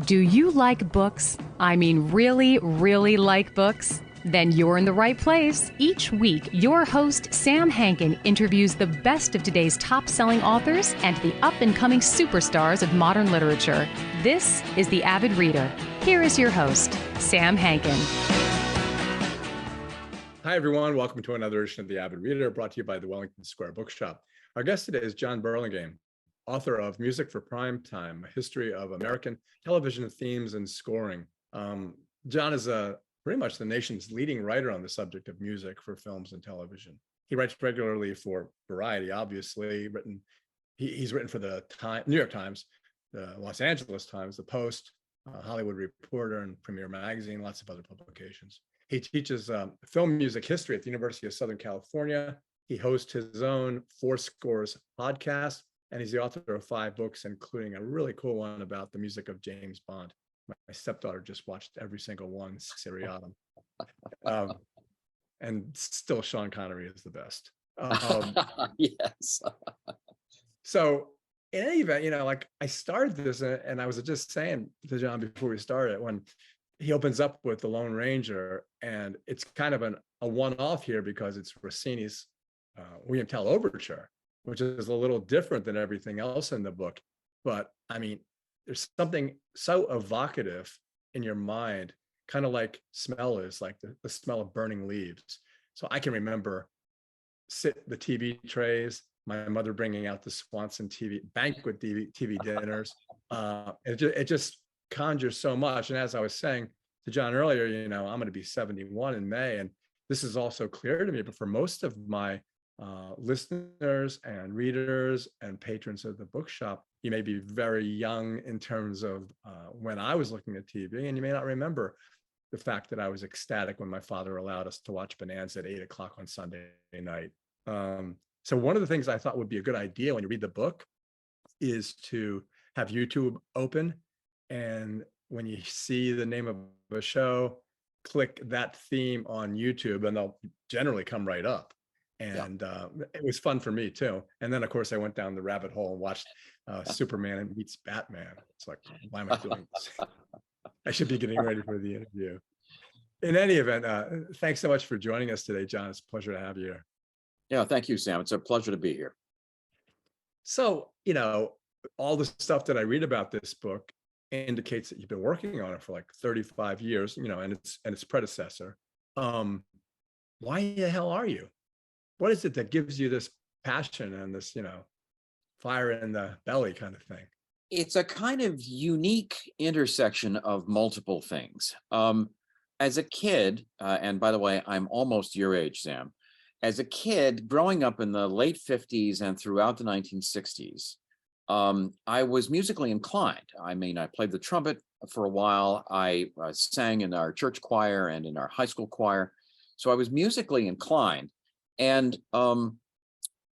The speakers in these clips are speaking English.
Do you like books? I mean, really, really like books? Then you're in the right place. Each week, your host, Sam Hankin, interviews the best of today's top-selling authors and the up-and-coming superstars of modern literature. This is The Avid Reader. Here is your host, Sam Hankin. Hi, everyone. Welcome to another edition of The Avid Reader, brought to you by the Wellington Square Bookshop. Our guest today is John Burlingame, author of Music for Prime Time, A History of American Television Themes and Scoring. John is pretty much the nation's leading writer on the subject of music for films and television. He writes regularly for Variety, obviously. He's written for the New York Times, the Los Angeles Times, the Post, Hollywood Reporter, and Premiere Magazine, lots of other publications. He teaches film music history at the University of Southern California. He hosts his own Four Scores podcast, and he's the author of 5 books, including a really cool one about the music of James Bond. My stepdaughter just watched every single one, seriatim. And still Sean Connery is the best. Yes. So in any event, I started this and I was just saying to John before we started, when he opens up with The Lone Ranger, and it's kind of a one-off here because it's Rossini's William Tell Overture, which is a little different than everything else in the book. But I mean, there's something so evocative in your mind, kind of like smell is, like the smell of burning leaves. So I can remember the TV trays, my mother bringing out the Swanson banquet TV dinners. It just conjures so much. And as I was saying to John earlier, I'm going to be 71 in May, and this is also clear to me, but for most of my listeners and readers and patrons of the bookshop, you may be very young in terms of when I was looking at TV, and you may not remember the fact that I was ecstatic when my father allowed us to watch Bonanza at 8:00 on Sunday night. So one of the things I thought would be a good idea when you read the book is to have YouTube open, and when you see the name of a show, click that theme on YouTube, and they'll generally come right up. And it was fun for me too. And then of course I went down the rabbit hole and watched Superman meets Batman. It's like, why am I doing this? I should be getting ready for the interview. In any event, thanks so much for joining us today, John. It's a pleasure to have you here. Yeah, thank you, Sam. It's a pleasure to be here. So, all the stuff that I read about this book indicates that you've been working on it for like 35 years, and its predecessor. Why the hell are you? What is it that gives you this passion and this, fire in the belly kind of thing? It's a kind of unique intersection of multiple things. As a kid, and by the way, I'm almost your age, Sam. As a kid, growing up in the late 50s and throughout the 1960s, I was musically inclined. I mean, I played the trumpet for a while. I sang in our church choir and in our high school choir. So I was musically inclined. And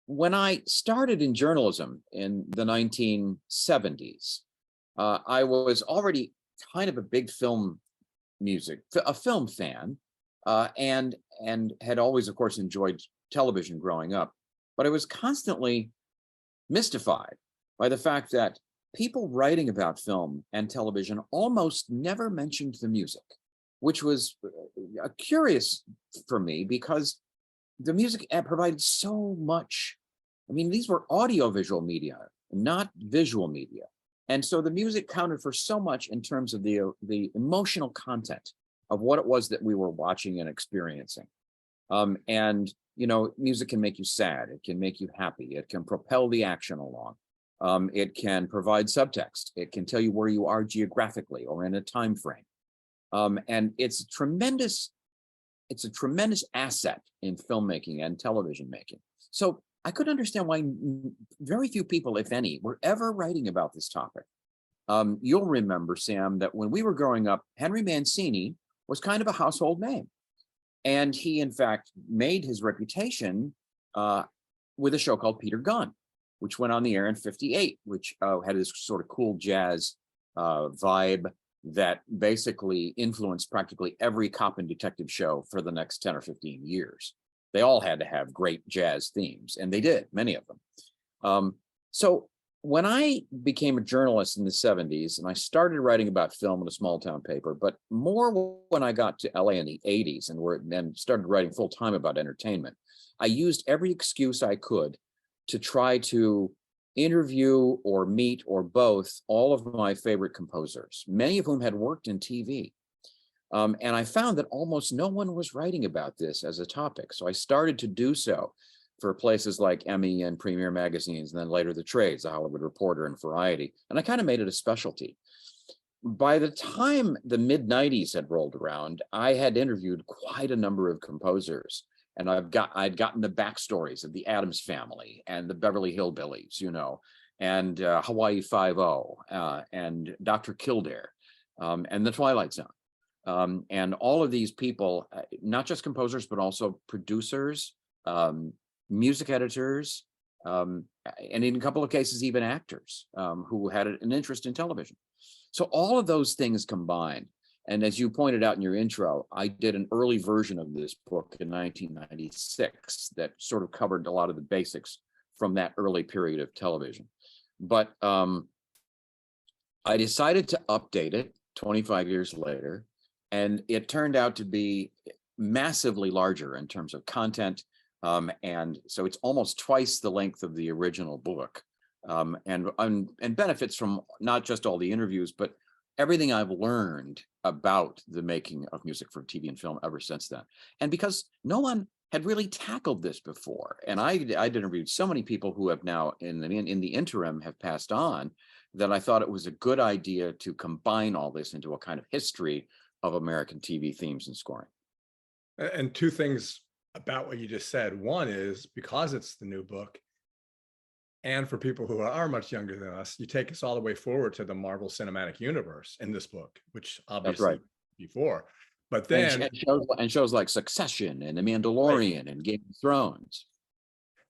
when I started in journalism in the 1970s, I was already kind of a big film fan, and had always, of course, enjoyed television growing up. But I was constantly mystified by the fact that people writing about film and television almost never mentioned the music, which was curious for me because the music provided so much. I mean, these were audiovisual media, not visual media. And so the music counted for so much in terms of the emotional content of what it was that we were watching and experiencing. And, music can make you sad. It can make you happy. It can propel the action along. It can provide subtext. It can tell you where you are geographically or in a time frame. And it's a tremendous asset in filmmaking and television making. So I could understand why very few people, if any, were ever writing about this topic. You'll remember, Sam, that when we were growing up, Henry Mancini was kind of a household name. And he, in fact, made his reputation with a show called Peter Gunn, which went on the air in '58, which had this sort of cool jazz vibe that basically influenced practically every cop and detective show for the next 10 or 15 years. They all had to have great jazz themes, and they did, many of them. So when I became a journalist in the 70s, and I started writing about film in a small town paper, but more when I got to LA in the 80s and started writing full time about entertainment, I used every excuse I could to try to interview or meet or both all of my favorite composers, many of whom had worked in TV. And I found that almost no one was writing about this as a topic. So I started to do so for places like Emmy and Premiere magazines, and then later the trades, The Hollywood Reporter and Variety. And I kind of made it a specialty. By the time the mid-90s had rolled around, I had interviewed quite a number of composers. And I'd gotten the backstories of the Addams Family and the Beverly Hillbillies, and Hawaii Five-0, and Dr. Kildare, and the Twilight Zone. And all of these people, not just composers, but also producers, music editors, and in a couple of cases, even actors who had an interest in television. So all of those things combined. And as you pointed out in your intro, I did an early version of this book in 1996 that sort of covered a lot of the basics from that early period of television. But I decided to update it 25 years later, and it turned out to be massively larger in terms of content. And so it's almost twice the length of the original book, and benefits from not just all the interviews, but everything I've learned about the making of music for TV and film ever since then. And because no one had really tackled this before, and I'd interviewed so many people who have now, in the interim, have passed on, that I thought it was a good idea to combine all this into a kind of history of American TV themes and scoring. And two things about what you just said. One is, because it's the new book, and for people who are much younger than us, you take us all the way forward to the Marvel Cinematic Universe in this book, which obviously right. Before. But then and shows like Succession and The Mandalorian, right, and Game of Thrones.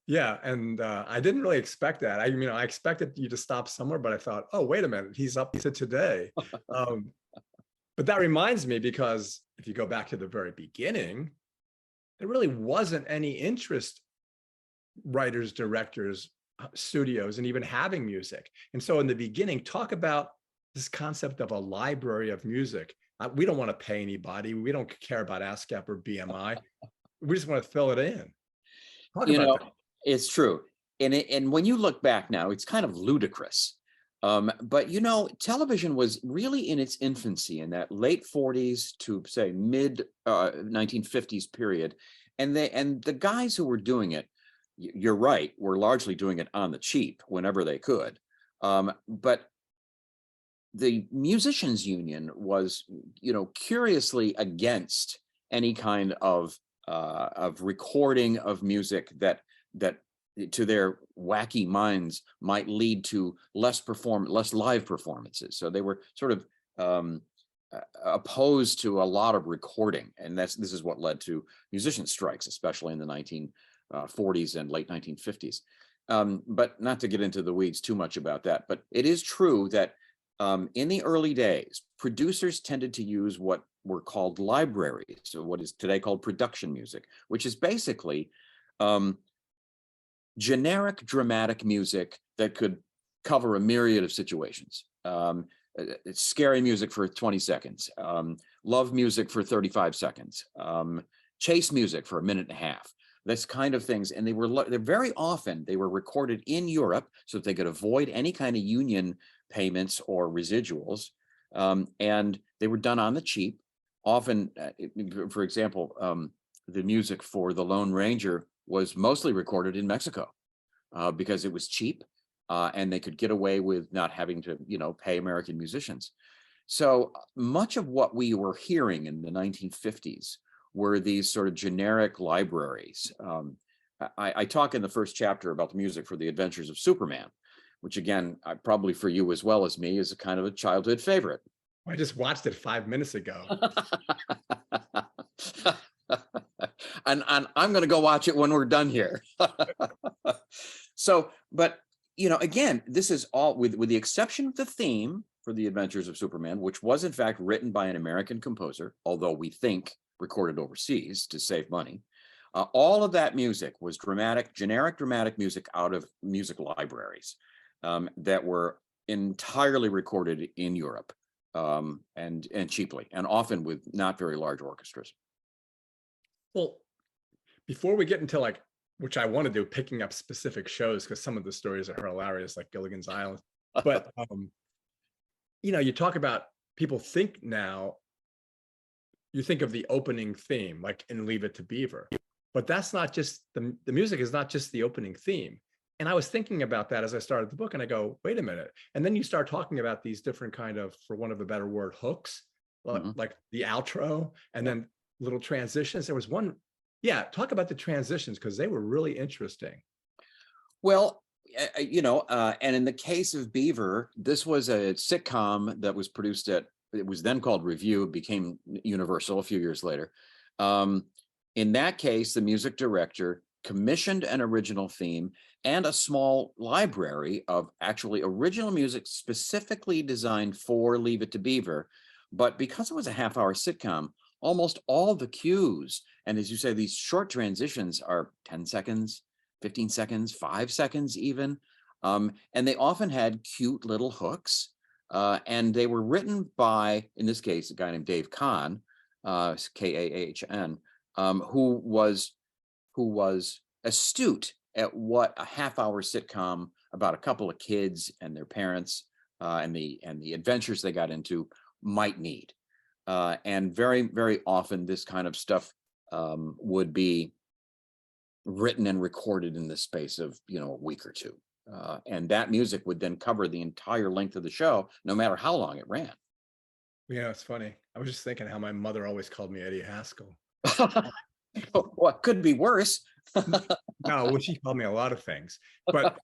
Yeah, and I didn't really expect that. I expected you to stop somewhere, but I thought, oh, wait a minute, he's up to today. But that reminds me, because if you go back to the very beginning, there really wasn't any interest, writers, directors, studios, and even having music. And so in the beginning, talk about this concept of a library of music. We don't want to pay anybody. We don't care about ASCAP or BMI. We just want to fill it in. Talk about that. It's true. And when you look back now, it's kind of ludicrous. But television was really in its infancy in that late 40s to say mid 1950s period. And the guys who were doing it, you're right, were largely doing it on the cheap whenever they could. But the Musicians Union was, curiously against any kind of recording of music that to their wacky minds might lead to less live performances. So they were sort of opposed to a lot of recording, and this is what led to musician strikes, especially in the 1940s and late 1950s. But not to get into the weeds too much about that, but it is true that in the early days, producers tended to use what were called libraries, so what is today called production music, which is basically generic dramatic music that could cover a myriad of situations. It's scary music for 20 seconds, love music for 35 seconds, chase music for a minute and a half. This kind of things, and they're very often they were recorded in Europe so that they could avoid any kind of union payments or residuals, and they were done on the cheap. Often, for example, the music for The Lone Ranger was mostly recorded in Mexico because it was cheap, and they could get away with not having to, pay American musicians. So much of what we were hearing in the 1950s were these sort of generic libraries. I talk in the first chapter about the music for The Adventures of Superman, which again, probably for you as well as me, is a kind of a childhood favorite. I just watched it 5 minutes ago. and I'm going to go watch it when we're done here. So, but again, this is all with the exception of the theme for The Adventures of Superman, which was in fact written by an American composer, although we think recorded overseas to save money. All of that music was generic dramatic music out of music libraries. that were entirely recorded in Europe, and cheaply, and often with not very large orchestras. Well, before we get into like, which I want to do, picking up specific shows, because some of the stories are hilarious, like Gilligan's Island. But you talk about people think now, you think of the opening theme, like in Leave It to Beaver, but that's not just the music is not just the opening theme. And I was thinking about that as I started the book, and I go, wait a minute. And then you start talking about these different kind of, for want of a better word, hooks, like the outro, and then little transitions. There was one, talk about the transitions, because they were really interesting. Well, and in the case of Beaver, this was a sitcom that was produced at, it was then called Review, it became Universal a few years later. In that case, the music director commissioned an original theme and a small library of actually original music specifically designed for Leave It to Beaver. But because it was a half-hour sitcom, almost all the cues, and as you say, these short transitions are 10 seconds, 15 seconds, 5 seconds even. And they often had cute little hooks. And they were written by, in this case, a guy named Dave Kahn, Kahn, who was astute at what a half-hour sitcom about a couple of kids and their parents and the adventures they got into might need. And very, very often this kind of stuff would be written and recorded in the space of a week or two. And that music would then cover the entire length of the show, no matter how long it ran. Yeah, it's funny. I was just thinking how my mother always called me Eddie Haskell. What could be worse? No, well, she called me a lot of things. But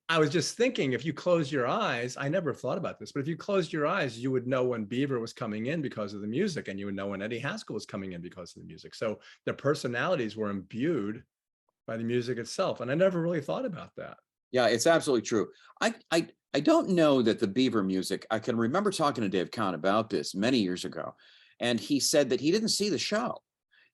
I was just thinking, if you close your eyes, I never thought about this, but if you closed your eyes, you would know when Beaver was coming in because of the music, and you would know when Eddie Haskell was coming in because of the music. So their personalities were imbued by the music itself. And I never really thought about that. Yeah, it's absolutely true. I don't know that the Beaver music, I can remember talking to Dave Kahn about this many years ago, and he said that he didn't see the show.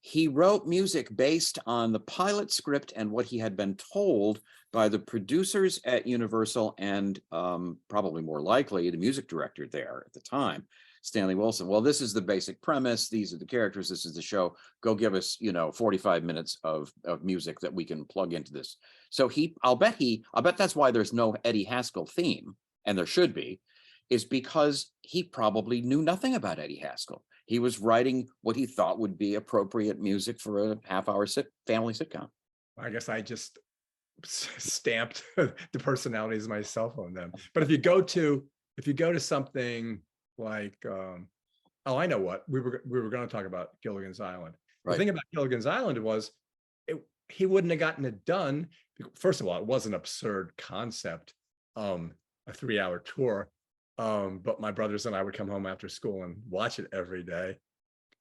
He wrote music based on the pilot script and what he had been told by the producers at Universal and probably more likely the music director there at the time, Stanley Wilson. Well, this is the basic premise. These are the characters. This is the show. Go give us, 45 minutes of music that we can plug into this. So I'll bet that's why there's no Eddie Haskell theme, and there should be, is because he probably knew nothing about Eddie Haskell. He was writing what he thought would be appropriate music for a half-hour family sitcom. I guess I just stamped the personalities myself on them. But if you go to something like, I know what we were going to talk about, Gilligan's Island. Right. The thing about Gilligan's Island was he wouldn't have gotten it done. First of all, it was an absurd concept, a 3-hour tour. But my brothers and I would come home after school and watch it every day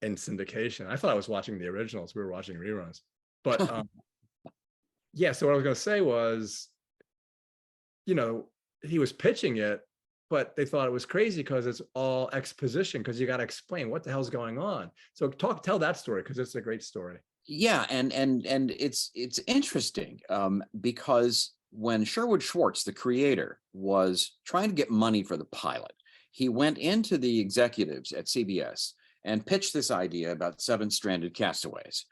in syndication. I thought I was watching the originals. We were watching reruns. But so what I was going to say was, he was pitching it, but they thought it was crazy because it's all exposition, because you got to explain what the hell's going on. So tell that story, because it's a great story. Yeah, and it's interesting because when Sherwood Schwartz, the creator, was trying to get money for the pilot, he went into the executives at CBS and pitched this idea about 7 stranded castaways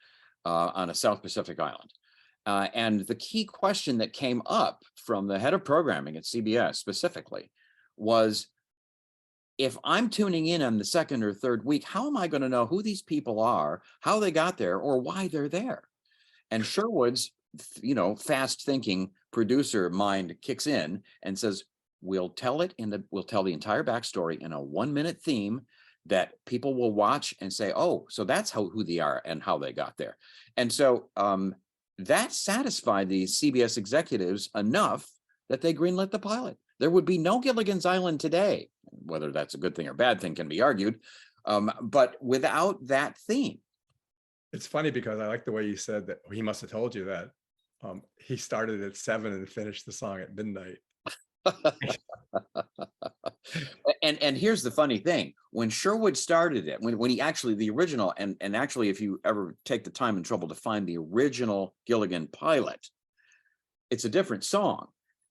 on a South Pacific island. And the key question that came up from the head of programming at CBS specifically was, if I'm tuning in on the second or third week, how am I going to know who these people are, how they got there, or why they're there? And Sherwood's fast thinking producer mind kicks in and says, we'll tell the entire backstory in a 1-minute theme that people will watch and say, oh, so that's who they are and how they got there. And so that satisfied the CBS executives enough that they greenlit the pilot. There would be no Gilligan's Island today. Whether that's a good thing or bad thing can be argued, but without that theme. It's funny because I like the way you said that he must have told you that he started at 7 and finished the song at midnight. And here's the funny thing: when Sherwood started it, when he actually, the original, and actually, if you ever take the time and trouble to find the original Gilligan pilot, it's a different song.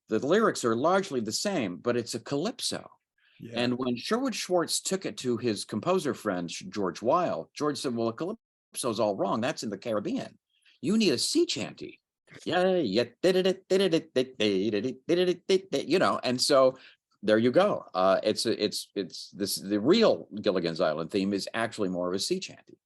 the lyrics are largely the same, but it's a calypso. Yeah. And when Sherwood Schwartz took it to his composer friend, George Weil, George said, well, a calypso's all wrong. That's in the Caribbean. You need a sea chanty. Yeah, yeah, you know, and so there you go. It's this, the real Gilligan's Island theme is actually more of a sea chanty.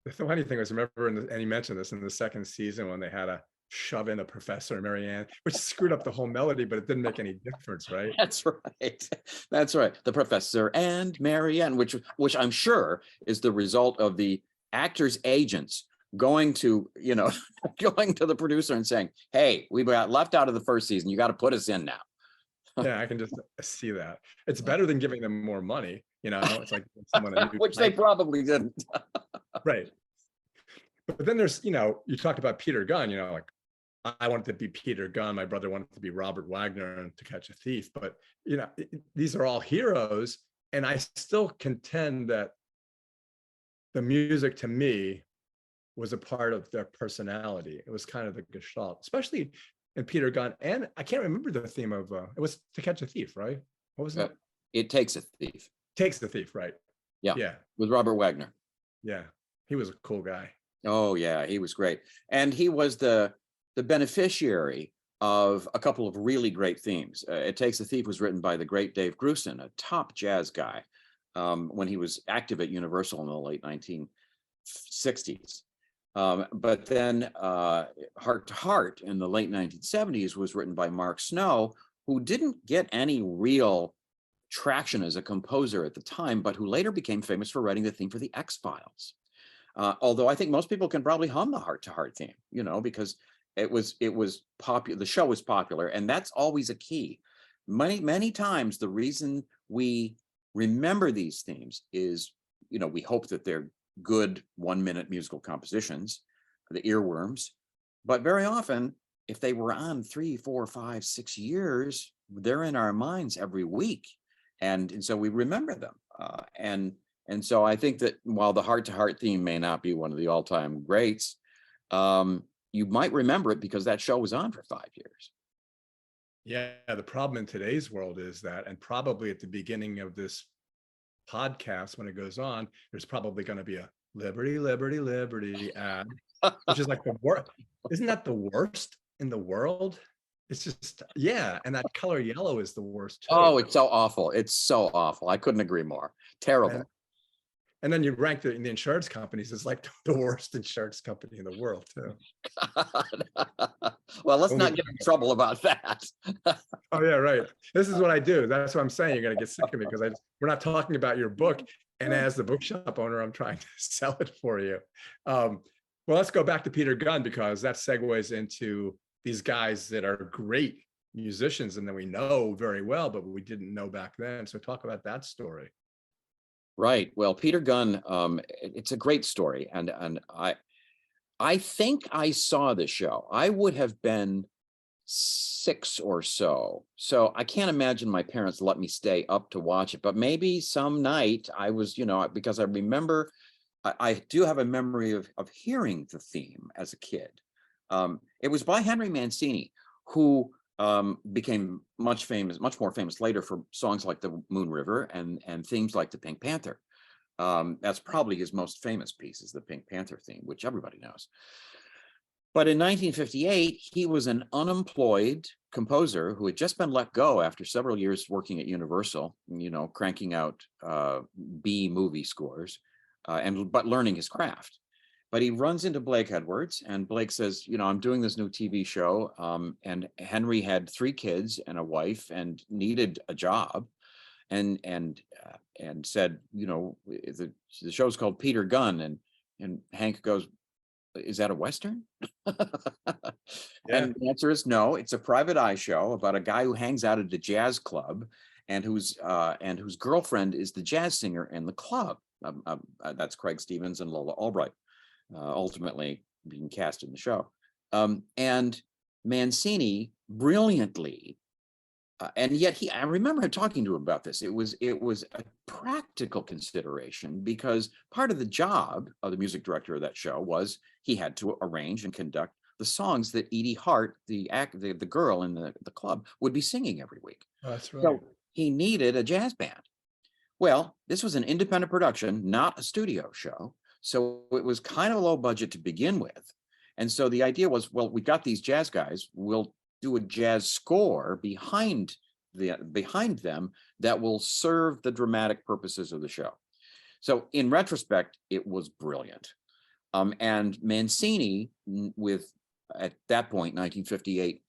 The funny thing was, remember, and you mentioned this in the second season when they had to shove in a Professor and Marianne, which screwed up the whole melody, but it didn't make any difference, right? That's right. That's right. The Professor and Marianne, which I'm sure is the result of the actors' agents going to, you know, going to the producer and saying, hey, we got left out of the first season. You got to put us in now. Yeah, I can just see that. It's better than giving them more money, you know. It's like someone a new which they probably didn't. Right. But then there's, you know, you talked about Peter Gunn, you know, like I wanted to be Peter Gunn, my brother wanted to be Robert Wagner and To Catch a Thief, but you know, these are all heroes, and I still contend that the music to me was a part of their personality. It was kind of the gestalt, especially in Peter Gunn. And I can't remember the theme of it was To Catch a Thief, right? What was that? It Takes a Thief. Takes the Thief, right? Yeah. Yeah. With Robert Wagner. Yeah. He was a cool guy. Oh yeah, he was great. And he was the beneficiary of a couple of really great themes. It Takes a Thief was written by the great Dave Grusin, a top jazz guy, when he was active at Universal in the late 1960s. But then Heart to Heart in the late 1970s was written by Mark Snow, who didn't get any real traction as a composer at the time, but who later became famous for writing the theme for the X-Files. Although I think most people can probably hum the Heart to Heart theme, you know, because it was popular. The show was popular, and that's always a key. Many times the reason we remember these themes is, you know, we hope that they're good 1-minute musical compositions, the earworms, but very often if they were on 3, 4, 5, 6 years, they're in our minds every week, and so we remember them. And so I think that while the Heart to Heart theme may not be one of the all-time greats, you might remember it because that show was on for 5 years. Yeah, the problem in today's world is that, and probably at the beginning of this podcast when it goes on, there's probably going to be a Liberty, Liberty, Liberty ad, which is like the worst. Isn't that the worst in the world? It's just, yeah, and that color yellow is the worst too. Oh, it's so awful. It's so awful. I couldn't agree more. Terrible. And then you rank the insurance companies as like the worst insurance company in the world too. Well, let's not get in trouble about that. Oh yeah, right. This is what I do. That's what I'm saying. You're gonna get sick of me because we're not talking about your book. And as the bookshop owner, I'm trying to sell it for you. Well, let's go back to Peter Gunn, because that segues into these guys that are great musicians and that we know very well, but we didn't know back then. So talk about that story. Right. Well, Peter Gunn, it's a great story. And I think I saw the show. I would have been 6 or so. So I can't imagine my parents let me stay up to watch it, but maybe some night I was, you know, because I remember, I do have a memory of hearing the theme as a kid. It was by Henry Mancini, who became much more famous later for songs like the Moon River and themes like the Pink Panther. That's probably his most famous piece, is the Pink Panther theme, which everybody knows. But in 1958, he was an unemployed composer who had just been let go after several years working at Universal, you know, cranking out B movie scores, but learning his craft. But he runs into Blake Edwards, and Blake says, you know, I'm doing this new TV show. And Henry had 3 kids and a wife and needed a job, and said, you know, the show's called Peter Gunn. And Hank goes, is that a Western? And the answer is no. It's a private eye show about a guy who hangs out at a jazz club and whose girlfriend is the jazz singer in the club. That's Craig Stevens and Lola Albright. Ultimately being cast in the show. And Mancini brilliantly, and yet I remember talking to him about this. It was a practical consideration, because part of the job of the music director of that show was he had to arrange and conduct the songs that Edie Hart, the girl in the club, would be singing every week. Oh, that's right. So he needed a jazz band. Well, this was an independent production, not a studio show. So it was kind of low budget to begin with. And so the idea was, well, we got these jazz guys, we'll do a jazz score behind them that will serve the dramatic purposes of the show. So in retrospect, it was brilliant. And Mancini, with, at that point, 1958,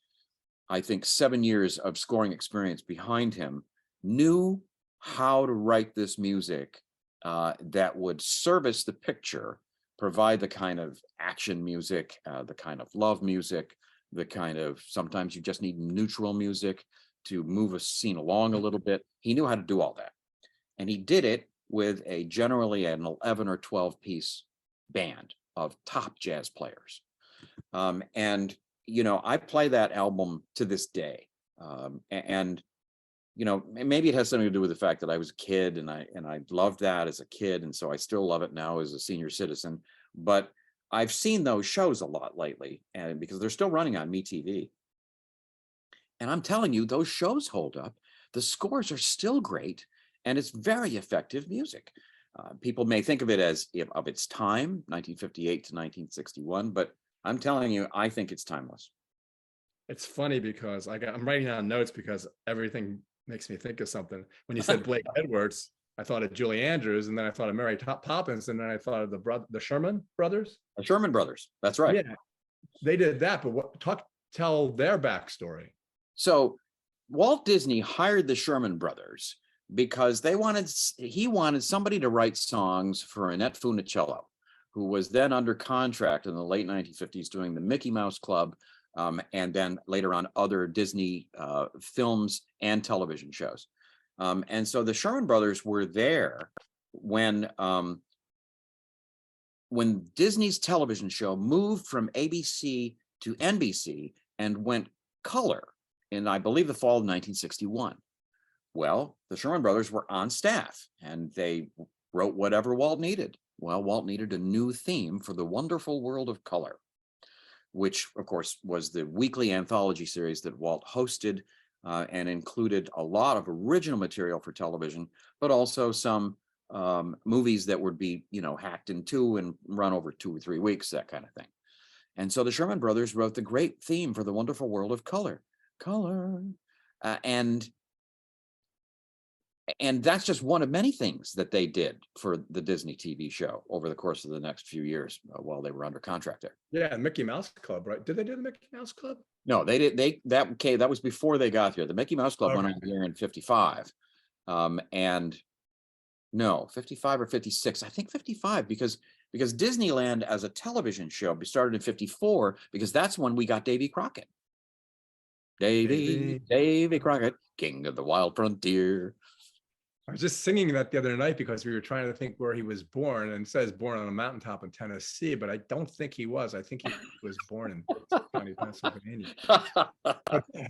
I think 7 years of scoring experience behind him, knew how to write this music that would service the picture, provide the kind of action music, the kind of love music, the kind of, sometimes you just need neutral music to move a scene along a little bit. He knew how to do all that. And he did it with generally an 11 or 12 piece band of top jazz players. And, you know, I play that album to this day. And, you know, maybe it has something to do with the fact that I was a kid and I loved that as a kid. And so I still love it now as a senior citizen. But I've seen those shows a lot lately, and because they're still running on MeTV. And I'm telling you, those shows hold up. The scores are still great, and it's very effective music. People may think of it as of its time, 1958 to 1961, but I'm telling you, I think it's timeless. It's funny because I'm writing down notes because everything makes me think of something. When you said Blake Edwards, I thought of Julie Andrews, and then I thought of Mary Poppins, and then I thought of the Sherman Brothers. The Sherman Brothers, that's right. Yeah, they did that, but tell their backstory. So Walt Disney hired the Sherman Brothers because he wanted somebody to write songs for Annette Funicello, who was then under contract in the late 1950s doing the Mickey Mouse Club, and then later on other Disney films and television shows. And so the Sherman Brothers were there when Disney's television show moved from ABC to NBC and went color in, I believe, the fall of 1961. Well, the Sherman Brothers were on staff and they wrote whatever Walt needed. Well, Walt needed a new theme for The Wonderful World of Color, which, of course, was the weekly anthology series that Walt hosted and included a lot of original material for television, but also some movies that would be, you know, hacked in two and run over 2 or 3 weeks, that kind of thing. And so the Sherman Brothers wrote the great theme for The Wonderful World of Color. And that's just one of many things that they did for the Disney TV show over the course of the next few years while they were under contract there. Yeah, Mickey Mouse Club, right? Did they do the Mickey Mouse Club? No, they did. That was before they got here. The Mickey Mouse Club went on here in 55. And no, 55 or 56. I think 55 because Disneyland as a television show started in 54 because that's when we got Davy Crockett. Davy Crockett, King of the Wild Frontier. I was just singing that the other night because we were trying to think where he was born, and it says born on a mountaintop in Tennessee, but I don't think he was. I think he was born in County, Pennsylvania.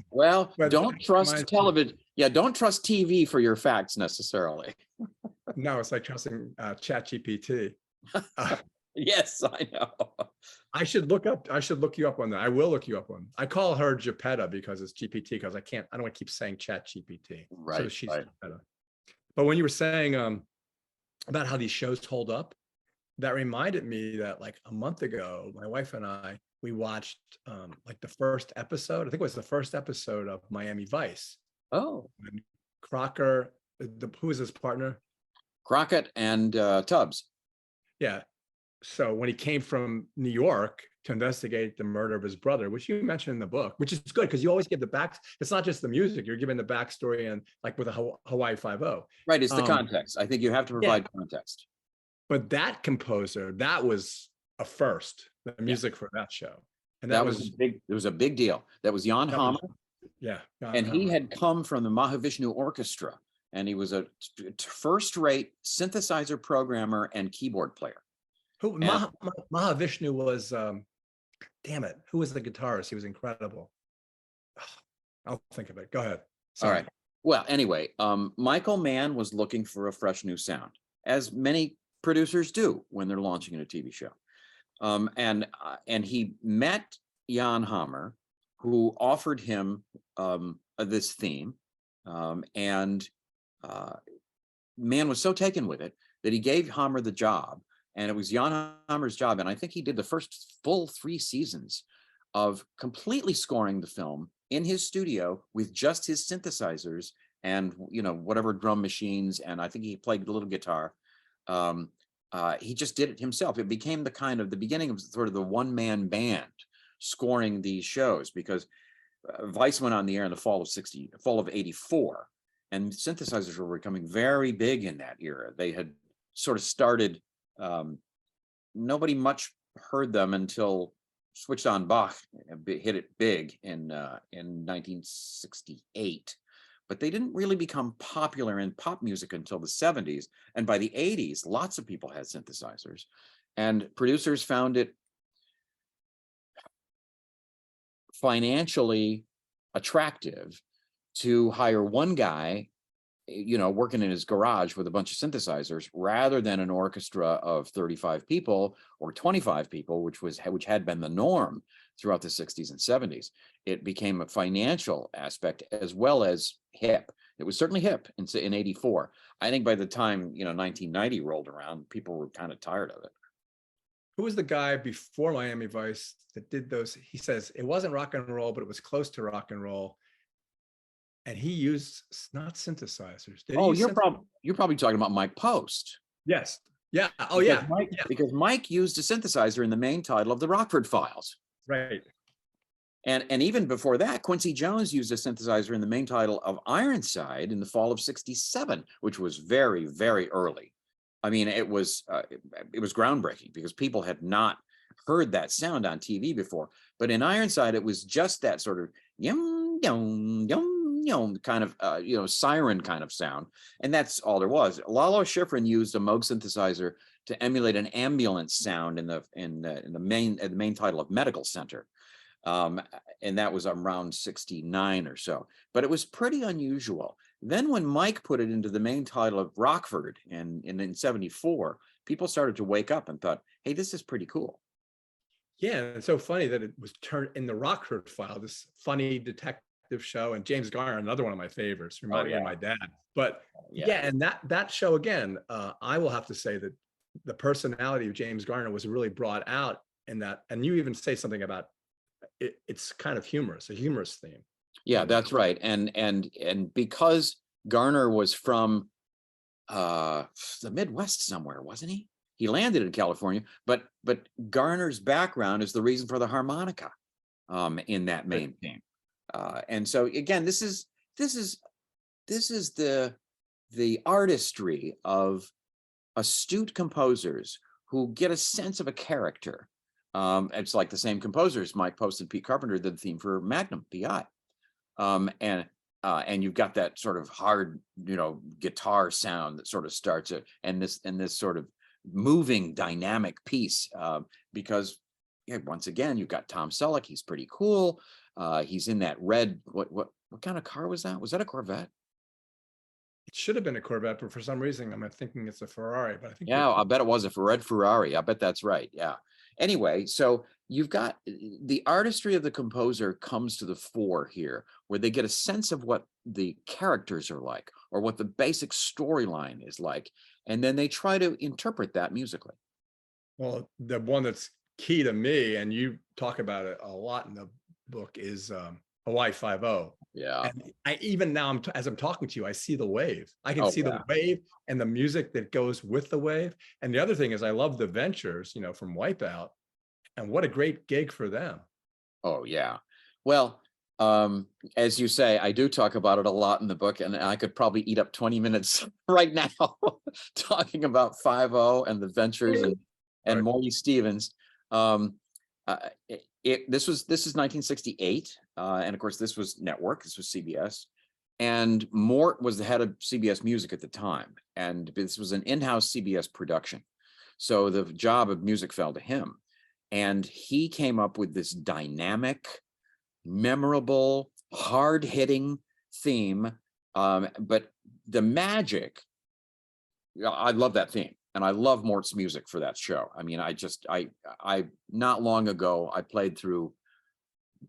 Well, don't trust television. Yeah, don't trust TV for your facts necessarily. No, it's like trusting ChatGPT. Yes, I know. I should look you up on that. I will look you up on. I call her Geppetta because it's GPT because I don't want to keep saying ChatGPT. Right. So she's right. Geppetta. But when you were saying about how these shows hold up, that reminded me that like a month ago, my wife and we watched like the first episode. I think it was the first episode of Miami Vice. Oh. And Crocker, who is his partner? Crockett and Tubbs. Yeah. So when he came from New York to investigate the murder of his brother, which you mentioned in the book, which is good because you always give the back. It's not just the music; you're giving the backstory and like with a Hawaii 5-0. Right. It's the context. I think you have to provide context. But that composer, that was a first. The music for that show, and that was big. It was a big deal. That was Jan Hammer. Yeah. And he had come from the Mahavishnu Orchestra, and he was a first-rate synthesizer programmer and keyboard player. Who Mahavishnu was? Damn it! Who was the guitarist? He was incredible. I'll think of it. Go ahead. Sorry. All right. Well, anyway, Michael Mann was looking for a fresh new sound, as many producers do when they're launching in a TV show. And he met Jan Hammer, who offered him this theme, and man was so taken with it that he gave Hammer the job, and it was Jan Hammer's job. And I think he did the first full 3 seasons of completely scoring the film in his studio with just his synthesizers and, you know, whatever drum machines. And I think he played a little guitar. He just did it himself. It became the beginning of sort of the one-man band scoring these shows, because Vice went on the air in the fall of '84, and synthesizers were becoming very big in that era. They had sort of started, nobody much heard them until Switched on Bach hit it big in 1968, but they didn't really become popular in pop music until the '70s. And by the '80s, lots of people had synthesizers, and producers found it financially attractive to hire one guy, you know, working in his garage with a bunch of synthesizers, rather than an orchestra of 35 people or 25 people, which had been the norm throughout the '60s and '70s. It became a financial aspect as well as hip. It was certainly hip in '84. I think by the time, you know, 1990 rolled around, people were kind of tired of it. Who was the guy before Miami Vice that did those? He says it wasn't rock and roll, but it was close to rock and roll. And he used not synthesizers. You're probably talking about Mike Post. Yes. Yeah. Oh, because yeah. Because Mike used a synthesizer in the main title of the Rockford Files. Right. And even before that, Quincy Jones used a synthesizer in the main title of Ironside in the fall of '67, which was very, very early. I mean, it was groundbreaking, because people had not heard that sound on TV before. But in Ironside, it was just that sort of yum yum yum yum kind of siren kind of sound, and that's all there was. Lalo Schifrin used a Moog synthesizer to emulate an ambulance sound in the main title of Medical Center, and that was around '69 or so. But it was pretty unusual. Then when Mike put it into the main title of Rockford in '74, people started to wake up and thought, hey, this is pretty cool. Yeah, and it's so funny that it was turned in the Rockford File, this funny detective show, and James Garner, another one of my favorites, reminded me of my dad. But yeah, and that show again, I will have to say that the personality of James Garner was really brought out in that. And you even say something about it's kind of humorous, a humorous theme. Yeah, that's right. And because Garner was from the Midwest somewhere, wasn't he? He landed in California, but Garner's background is the reason for the harmonica in that main theme. And so again, this is the artistry of astute composers who get a sense of a character. It's like the same composers, Mike Post and Pete Carpenter, did the theme for Magnum PI. And you've got that sort of hard, guitar sound that sort of starts it, and this sort of moving dynamic piece, because once again, you've got Tom Selleck. He's pretty cool. He's in that red, what kind of car was that? Was that a Corvette? It should have been a Corvette, but for some reason I'm thinking it's a Ferrari. But I think I bet it was a red Ferrari. I bet that's right. Yeah. Anyway, so you've got the artistry of the composer comes to the fore here, where they get a sense of what the characters are like, or what the basic storyline is like, and then they try to interpret that musically. Well, the one that's key to me, and you talk about it a lot in the book, is Hawaii 5-0. Yeah. And I even now, as I'm talking to you, I see the wave. I can see the wave and the music that goes with the wave. And the other thing is, I love the Ventures, from Wipeout, and what a great gig for them. Oh yeah. Well, as you say, I do talk about it a lot in the book, and I could probably eat up 20 minutes right now talking about 5-0 and the Ventures and Maurice Stevens. This is 1968, and of course this was network. This was CBS, and Mort was the head of CBS Music at the time, and this was an in-house CBS production, so the job of music fell to him, and he came up with this dynamic, memorable, hard-hitting theme. But the magic, I love that theme. And I love Mort's music for that show. I mean, I not long ago, I played through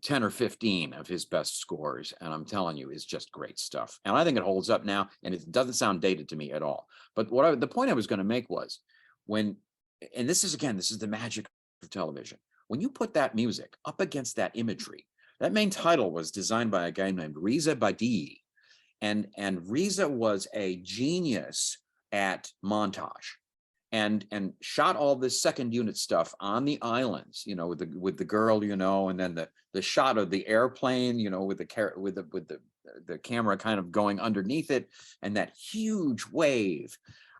10 or 15 of his best scores, and I'm telling you, is just great stuff. And I think it holds up now, and it doesn't sound dated to me at all. But the point I was going to make was and this is the magic of television. When you put that music up against that imagery, that main title was designed by a guy named Reza Badi'i, and Reza was a genius at montage. And shot all this second unit stuff on the islands, with the girl, and then the shot of the airplane, with the camera kind of going underneath it, and that huge wave.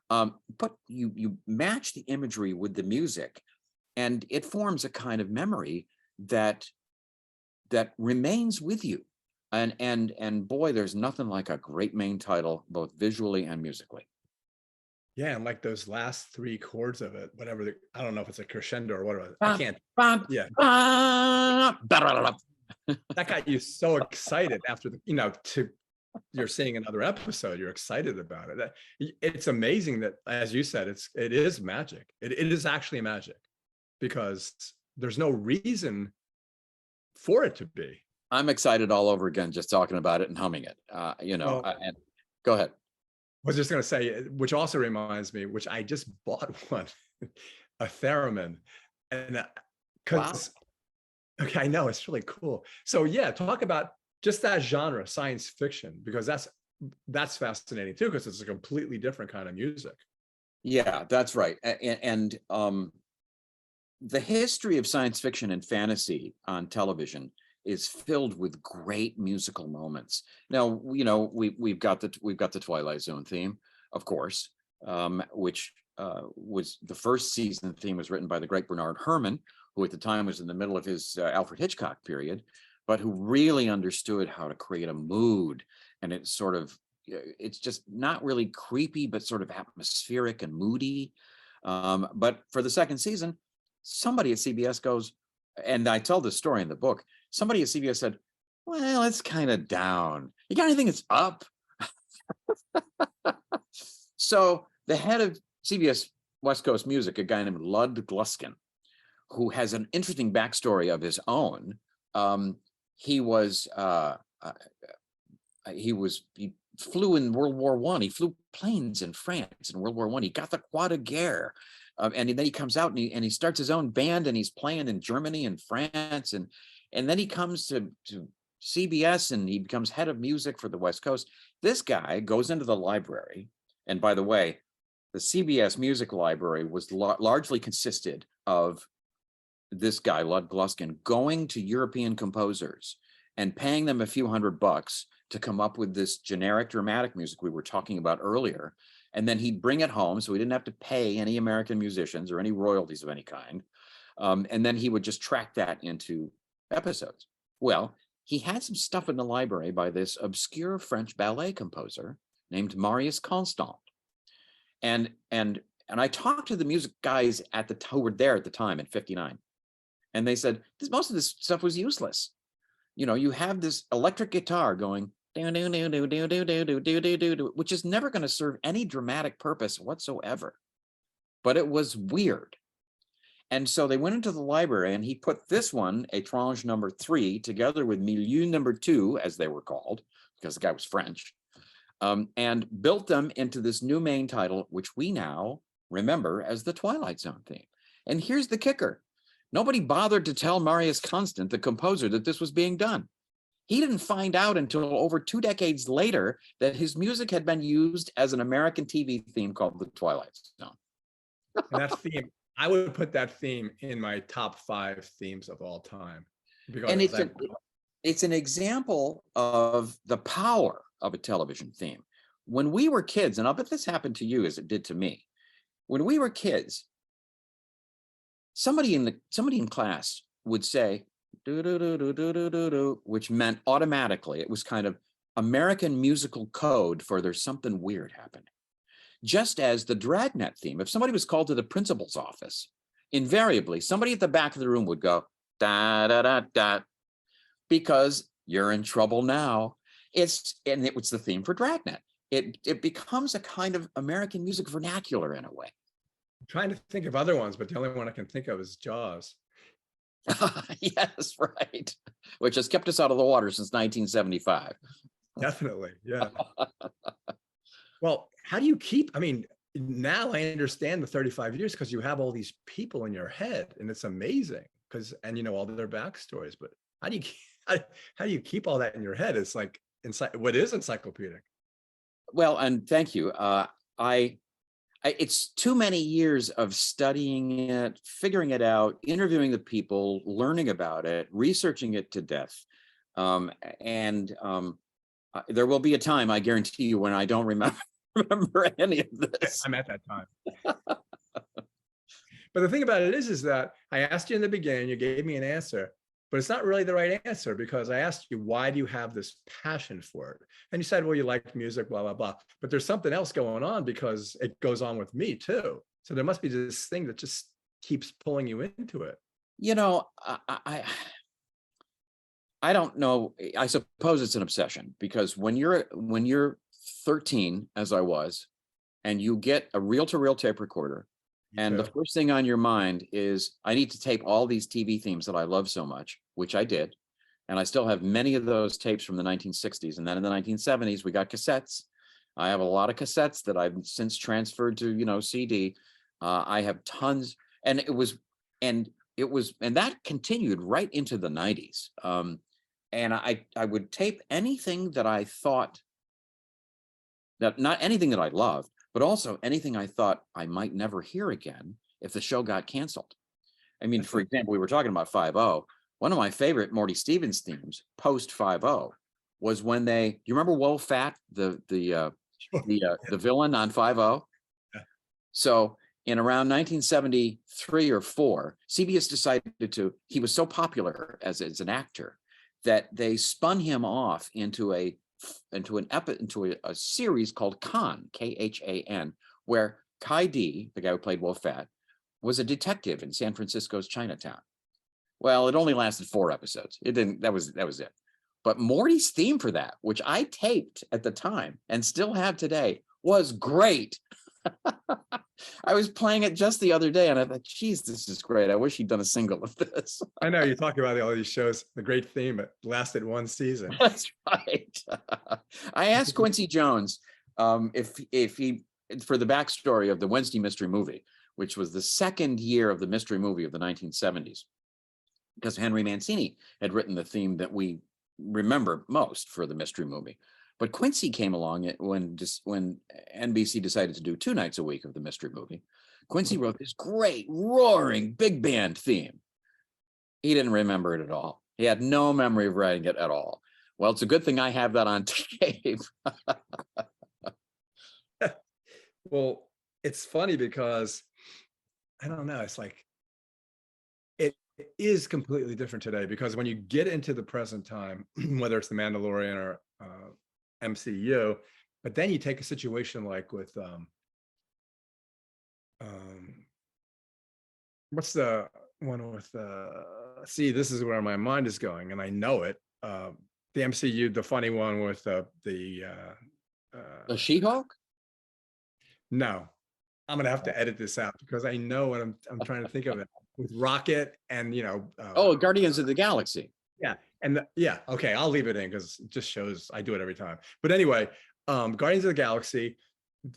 But you match the imagery with the music, and it forms a kind of memory that remains with you. And boy, there's nothing like a great main title, both visually and musically. Yeah, and like those last 3 chords of it, whatever, I don't know if it's a crescendo or whatever. I can't. Yeah. That got you so excited after you're seeing another episode. You're excited about it. It's amazing that, as you said, it is magic. It is actually magic, because there's no reason for it to be. I'm excited all over again just talking about it and humming it. And go ahead. I was just going to say, which also reminds me, which I just bought one, a theremin, and because okay, I know, it's really cool. So yeah, talk about just that genre, science fiction, because that's fascinating too, because it's a completely different kind of music. Yeah, that's right. And the history of science fiction and fantasy on television is filled with great musical moments. Now, we've got the Twilight Zone theme, of course, which was the first season theme was written by the great Bernard Herrmann, who at the time was in the middle of his Alfred Hitchcock period, but who really understood how to create a mood. And it's just not really creepy, but sort of atmospheric and moody. But for the second season, somebody at CBS goes, and I tell this story in the book, somebody at CBS said, well, it's kind of down. You got anything that's up? So the head of CBS West Coast Music, a guy named Lud Gluskin, who has an interesting backstory of his own. He flew in World War I. He flew planes in France in World War I. He got the Croix de Guerre. And then he comes out and he starts his own band, and he's playing in Germany and France. And then he comes to CBS and he becomes head of music for the West Coast. This guy goes into the library. And by the way, the CBS music library was largely consisted of this guy, Lud Gluskin, going to European composers and paying them a few $100 to come up with this generic dramatic music we were talking about earlier. And then he'd bring it home, so he didn't have to pay any American musicians or any royalties of any kind. And then he would just track that into episodes. Well, he had some stuff in the library by this obscure French ballet composer named Maurice Constant. And I talked to the music guys who were there at the time in '59. And they said, most of this stuff was useless. You have this electric guitar going, which is never going to serve any dramatic purpose whatsoever. But it was weird. And so they went into the library, and he put this one, Étrange number 3, together with Milieu number 2, as they were called, because the guy was French, and built them into this new main title, which we now remember as the Twilight Zone theme. And here's the kicker. Nobody bothered to tell Maurice Constant, the composer, that this was being done. He didn't find out until over 2 decades later that his music had been used as an American TV theme called The Twilight Zone. And that theme, I would put that theme in my top 5 themes of all time. And it's an example of the power of a television theme. When we were kids, and I'll bet this happened to you as it did to me. When we were kids, somebody in class would say, do, do, do, do, do, do, do, do, which meant automatically, it was kind of American musical code for there's something weird happening. Just as the Dragnet theme, if somebody was called to the principal's office, invariably somebody at the back of the room would go, da, da, da, da, because you're in trouble now. It was the theme for Dragnet. It becomes a kind of American music vernacular in a way. I'm trying to think of other ones, but the only one I can think of is Jaws. Yes, right. Which has kept us out of the water since 1975. Definitely. Yeah. Well, how do you keep, I mean, now I understand the 35 years because you have all these people in your head and it's amazing because, and you know, all their backstories, but how do you, how do you keep all that in your head? It's like, what is encyclopedic? Well, and thank you. It's too many years of studying it, figuring it out, interviewing the people, learning about it, researching it to death. There will be a time, I guarantee you, when I don't remember any of this. I'm at that time. But the thing about it is that I asked you in the beginning, you gave me an answer, but it's not really the right answer because I asked you, why do you have this passion for it? And you said, well, you like music, blah, blah, blah. But there's something else going on because it goes on with me too. So there must be this thing that just keeps pulling you into it. You know, I don't know. I suppose it's an obsession because when you're 13, as I was, and you get a reel-to-reel tape recorder, and the first thing on your mind is, I need to tape all these TV themes that I love so much, which I did. And I still have many of those tapes from the 1960s. And then in the 1970s, we got cassettes. I have a lot of cassettes that I've since transferred to, you know, CD. I have tons, and that continued right into the 90s. And I would tape anything that I thought that, not anything that I loved, but also anything I thought I might never hear again if the show got canceled. I mean, for example, we were talking about 5-0. One of my favorite Morty Stevens themes post 5-0 was when you remember Wo Fat, the villain on 5-0? Yeah. So in around 1973 or 4, CBS decided he was so popular as an actor that they spun him off into a series called Khan, Khan, where Kai D, the guy who played Wo Fat, was a detective in San Francisco's Chinatown. Well, it only lasted 4 episodes. It didn't. That was it. But Morty's theme for that, which I taped at the time and still have today, was great. I was playing it just the other day and I thought, geez, this is great. I wish he'd done a single of this. I know you talk about all these shows, the great theme, it lasted 1 season. That's right. I asked Quincy Jones if he, for the backstory of the Wednesday Mystery Movie, which was the second year of the mystery movie of the 1970s, because Henry Mancini had written the theme that we remember most for the mystery movie. But Quincy came along when NBC decided to do 2 nights a week of the mystery movie. Quincy wrote this great roaring big band theme. He didn't remember it at all. He had no memory of writing it at all. Well, it's a good thing I have that on tape. Well, it's funny because I don't know. It's like it is completely different today because when you get into the present time, whether it's The Mandalorian or MCU, but then you take a situation like with what's the one with see, this is where my mind is going and I know it, the MCU, the funny one with the She-Hulk? No, I'm gonna have to edit this out because I know what I'm trying to think of it with Rocket and Guardians of the Galaxy. Yeah. And okay, I'll leave it in because it just shows I do it every time. But anyway, Guardians of the Galaxy.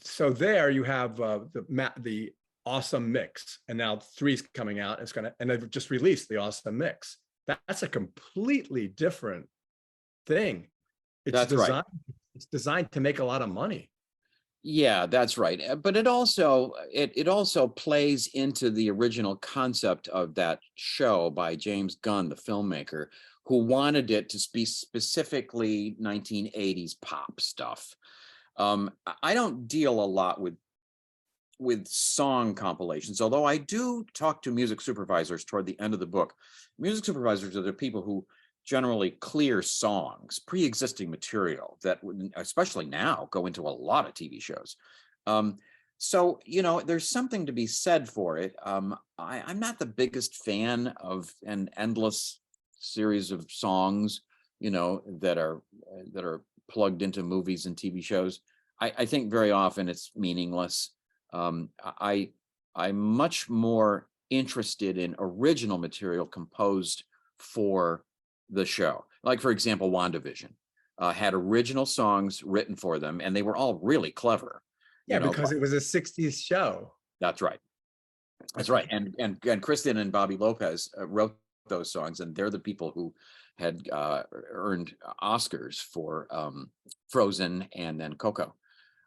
So there you have the awesome mix, and now 3's coming out. And they've just released the awesome mix. That's a completely different thing. That's right. It's designed to make a lot of money. Yeah, that's right. But it also plays into the original concept of that show by James Gunn, the filmmaker, who wanted it to be specifically 1980s pop stuff. I don't deal a lot with song compilations, although I do talk to music supervisors toward the end of the book. Music supervisors are the people who generally clear songs, pre-existing material that, especially now, go into a lot of TV shows. So, there's something to be said for it. I'm not the biggest fan of an endless series of songs, that are plugged into movies and TV shows. I think very often it's meaningless. I much more interested in original material composed for the show. Like, for example, WandaVision had original songs written for them, and they were all really clever. Yeah, because it was a 60s show. That's right. That's right. And Kristen and Bobby Lopez wrote those songs, and they're the people who had earned Oscars for Frozen and then Coco.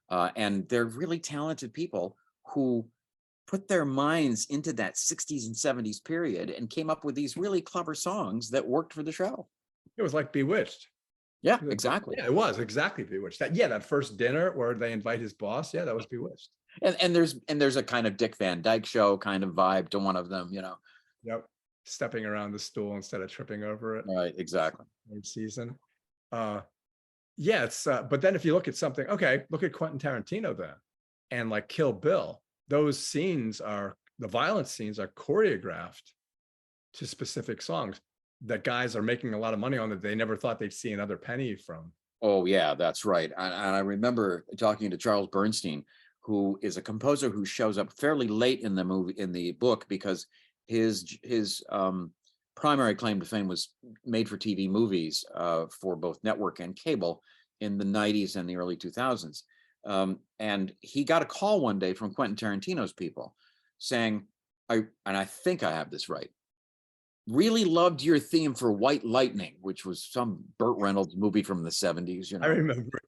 And they're really talented people who put their minds into that 60s and 70s period and came up with these really clever songs that worked for the show. It was like Bewitched. Yeah, exactly. Yeah, it was exactly Bewitched. That first dinner where they invite his boss. Yeah, that was Bewitched. And there's a kind of Dick Van Dyke Show kind of vibe to one of them, Yep. Stepping around the stool instead of tripping over it. Right, exactly. Same season. It's but then if you look at something, okay, look at Quentin Tarantino then, and like Kill Bill. Those scenes the violent scenes are choreographed to specific songs that guys are making a lot of money on that they never thought they'd see another penny from. Oh yeah, that's right. And I remember talking to Charles Bernstein, who is a composer who shows up fairly late in the book, because his primary claim to fame was made for TV movies for both network and cable in the 90s and the early 2000s. And he got a call one day from Quentin Tarantino's people saying, I think I have this right, really loved your theme for White Lightning, which was some Burt Reynolds movie from the 70s. I remember.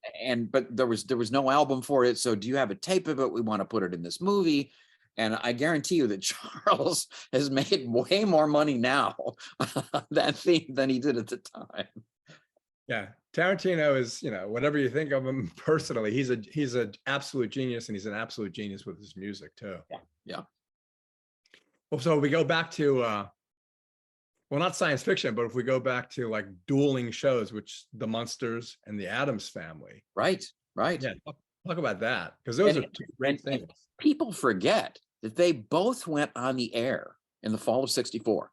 But there was no album for it. So do you have a tape of it? We want to put it in this movie. And I guarantee you that Charles has made way more money now on that theme than he did at the time. Yeah, Tarantino is, whatever you think of him personally, he's an absolute genius, and he's an absolute genius with his music too. Yeah. Well, so we go back to well, not science fiction, but if we go back to like dueling shows, which The Munsters and The Addams Family. Right. Yeah, talk about that, because those are two great things. People forget that they both went on the air in the fall of '64.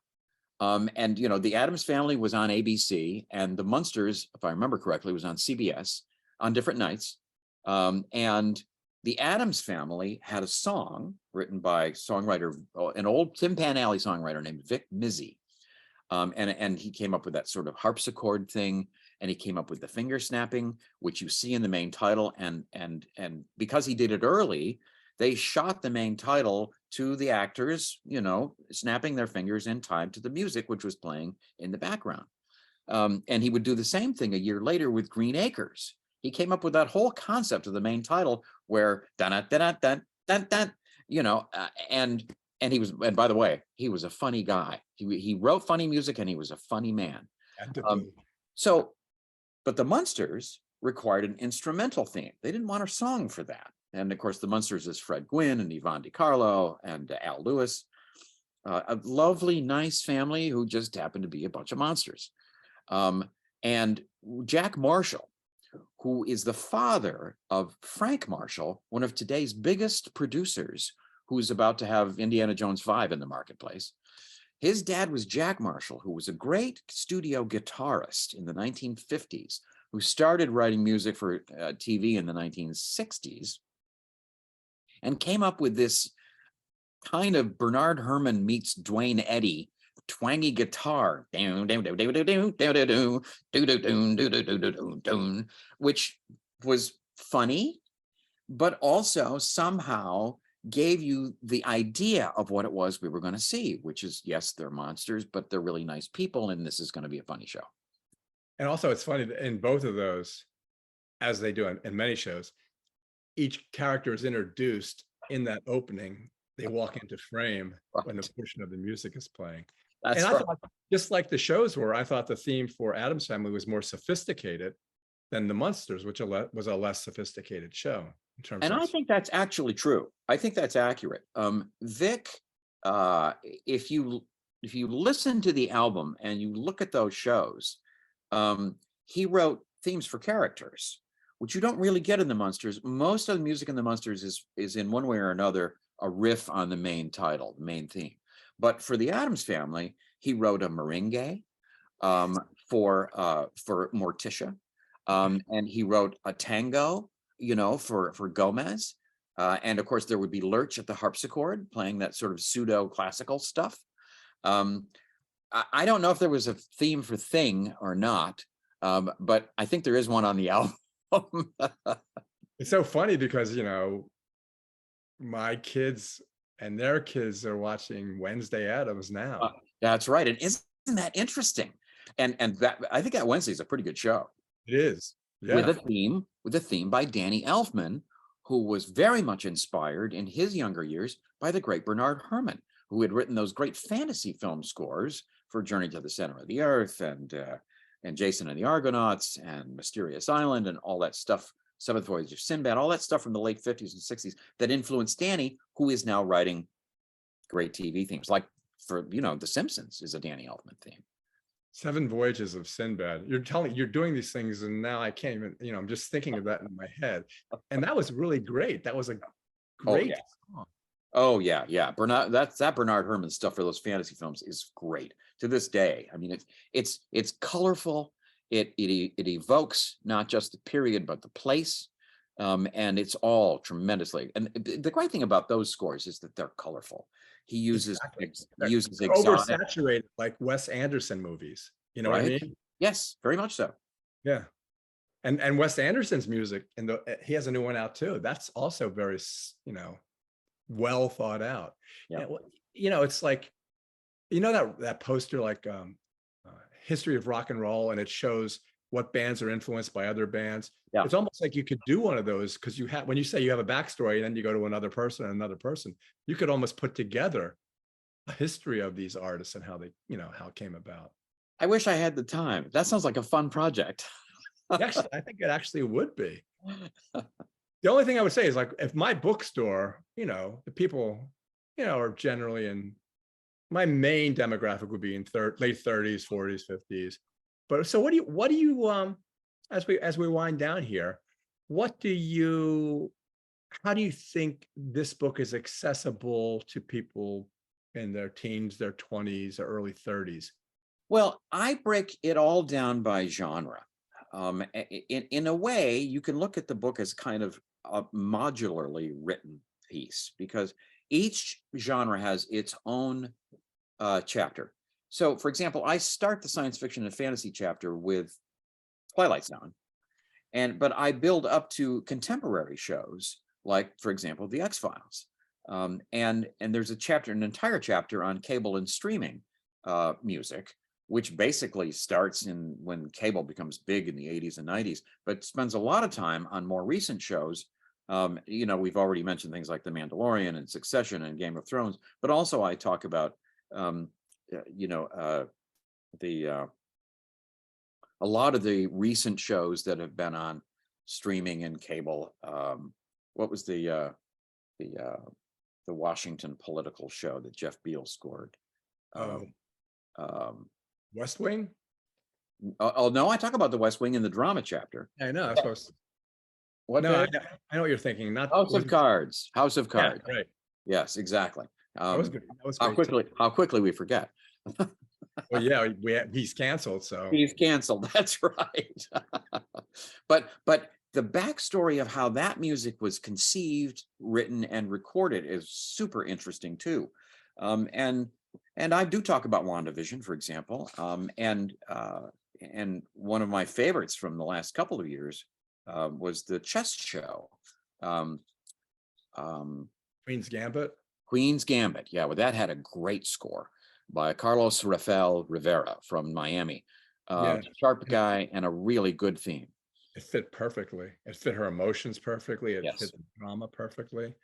And The Addams Family was on ABC, and The Munsters, if I remember correctly, was on CBS on different nights. And The Addams Family had a song written by an old Tin Pan Alley songwriter named Vic Mizzy. And he came up with that sort of harpsichord thing, and he came up with the finger snapping, which you see in the main title. And because he did it early, they shot the main title to the actors, snapping their fingers in time to the music, which was playing in the background. And he would do the same thing a year later with Green Acres. He came up with that whole concept of the main title where and he was, and by the way, he was a funny guy. He wrote funny music, and he was a funny man. But the Munsters required an instrumental theme. They didn't want a song for that. And of course, the Munsters is Fred Gwynne and Yvonne DiCarlo and Al Lewis, a lovely, nice family who just happened to be a bunch of monsters. And Jack Marshall, who is the father of Frank Marshall, one of today's biggest producers, who's about to have Indiana Jones 5 in the marketplace. His dad was Jack Marshall, who was a great studio guitarist in the 1950s, who started writing music for TV in the 1960s, and came up with this kind of Bernard Herrmann meets Dwayne Eddy twangy guitar, which was funny, but also somehow gave you the idea of what it was we were going to see, which is, yes, they're monsters, but they're really nice people, and this is going to be a funny show. And also, it's funny that in both of those, as they do in many shows, each character is introduced in that opening. They walk into frame when the portion of the music is playing. I thought, just like the shows were, I thought the theme for Addams Family was more sophisticated than The Munsters, which was a less sophisticated show. I think that's actually true. I think that's accurate. Vic, if you listen to the album and you look at those shows, he wrote themes for characters, which you don't really get in The Munsters. Most of the music in The Munsters is in one way or another a riff on the main title, the main theme. But for the Addams Family, he wrote a merengue for Morticia, and he wrote a tango, for Gomez. And of course, there would be Lurch at the harpsichord playing that sort of pseudo classical stuff. I don't know if there was a theme for Thing or not, but I think there is one on the album. It's so funny because, you know, my kids and their kids are watching Wednesday Addams now. That's right. And isn't that interesting? And that, I think that Wednesday is a pretty good show. It is. Yeah. With a theme by Danny Elfman, who was very much inspired in his younger years by the great Bernard Herrmann, who had written those great fantasy film scores for Journey to the Center of the Earth and Jason and the Argonauts and Mysterious Island and all that stuff, Seventh Voyage of Sinbad, all that stuff from the late 50s and 60s that influenced Danny, who is now writing great TV themes. Like for, you know, The Simpsons is a Danny Elfman theme. Seven Voyages of Sinbad. You're doing these things, and now I can't even, you know, I'm just thinking of that in my head. And that was really great. That was a great song. Oh yeah, yeah. That Bernard Herrmann stuff for those fantasy films is great to this day. I mean, it's colorful. It evokes not just the period but the place, and it's all tremendously. And the great thing about those scores is that they're colorful. He uses exotic, oversaturated, like Wes Anderson movies. You know what I mean? Yes, very much so. Yeah, and Wes Anderson's music, and he has a new one out too. That's also very, you know, well thought out. Yeah. You know, it's like, you know, that poster, like History of Rock and Roll, and it shows what bands are influenced by other bands. Yeah. It's almost like you could do one of those, because you have, when you say you have a backstory and then you go to another person and another person, you could almost put together a history of these artists and how they, you know, how it came about. I wish I had the time. That sounds like a fun project. Actually, I think it actually would be. The only thing I would say is, like, if my bookstore, you know, the people, you know, are generally in, my main demographic would be in late 30s, 40s, 50s. But so what do you as we wind down here, how do you think this book is accessible to people in their teens, their 20s, or early 30s? Well, I break it all down by genre. In a way, you can look at the book as kind of a modularly written piece, because each genre has its own chapter. So, for example, I start the science fiction and fantasy chapter with Twilight Zone, but I build up to contemporary shows, like, for example, The X-Files. And there's an entire chapter on cable and streaming music, which basically starts when cable becomes big in the 80s and 90s, but spends a lot of time on more recent shows. You know, we've already mentioned things like The Mandalorian and Succession and Game of Thrones, but also I talk about you know, a lot of the recent shows that have been on streaming and cable. What was the Washington political show that Jeff Beal scored? West Wing? Oh no, I talk about the West Wing in the drama chapter. I know. That's supposed to... What? No, I know what you're thinking. Not House of Cards. House of Cards. Yeah, right. Yes, exactly. That was good. That was how quickly we forget. Well, yeah, he's canceled. So he's canceled. That's right. But the backstory of how that music was conceived, written, and recorded is super interesting too. And I do talk about WandaVision, for example. And one of my favorites from the last couple of years was the chess show. Queen's Gambit. Queen's Gambit, yeah, well, that had a great score by Carlos Rafael Rivera from Miami. Sharp guy and a really good theme. It fit perfectly. It fit her emotions perfectly. It fit the drama perfectly.